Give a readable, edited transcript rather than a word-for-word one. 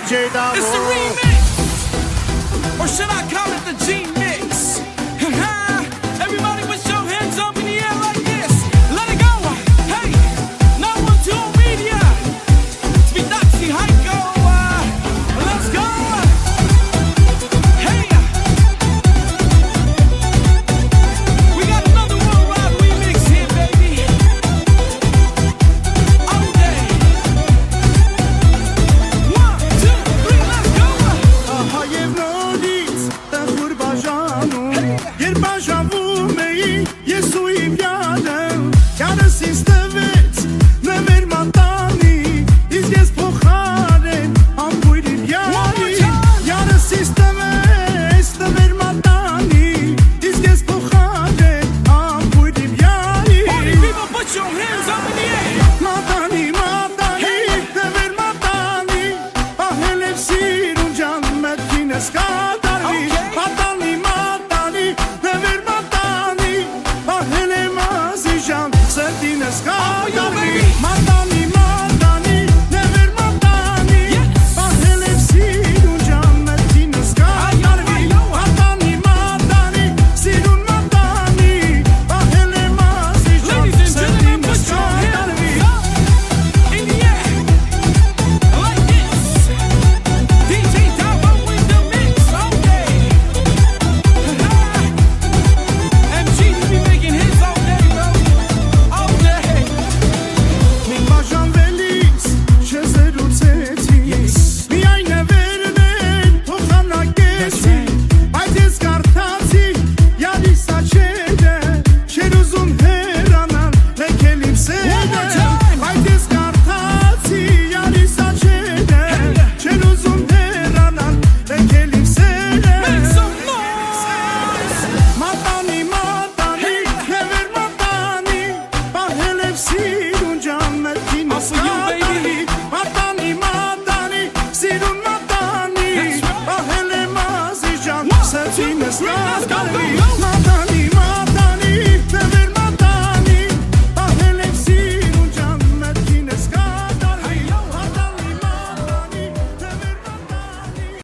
DJ Davo. It's the remix, or should I call it the G-Mix? Everybody put your hands up in the air like this. Let it go. Hey, 912 Media. Spidaxi Heiko. Let's go. Hey, we got another worldwide remix here, baby. All day. 1, 2, 3, let's go. Հայև նորից տխուր բաժանում Երբ բաժանվում էի ես ու իմ յանը Յանս ինձ տվեց նվեր մատանի Իսկ ես փոխարեն ամբույր իմ յանի Յանս ինձ տվեց նվեր մատանի Իսկ ես փոխարեն ամբույր իմ յանի Party people, put your hands up in the air. Մատանի, մատանի, նվեր մատանի Ահել եմ սիրուն ջան մետքինս կատարվի Մատանի, մատանի, նվեր մատանի Ահել եմ ազի ջան սրտինս կատարվի Մատանի, մատանի, նվեր մատանի Ահել եմ սիրուն ջան մետքինս կատարվի Մատանի, մատանի, սիրուն մատանի Ահել եմ ազի ջան Ladies and gentlemen, put սրտինս your կատարվի hands in the air like this. DJ Davo with the mix all day. MG, he be making hits all day, bro. All day. Մենք բաժանվելիս չզրուցեցի Միայն նվերներ փոխանակեցի Բայց ես կարդացի յալիս աչերը Չեր ուզում հեռանալ լքել իմ սերը Բայց ես կարդացի յալիս աչերը Չեր ուզում հեռանալ լքել իմ սերը Make some noise. Մատանի, մատանի, նվեր մատանի Պահել եմ սիրուն ջան մերքինս For you, baby. Մատանի, մատանի, սիրուն մատանի That's right. Պահել եմ ազի ջան One, սրտինս two, three, let's go, կատարվի go, go.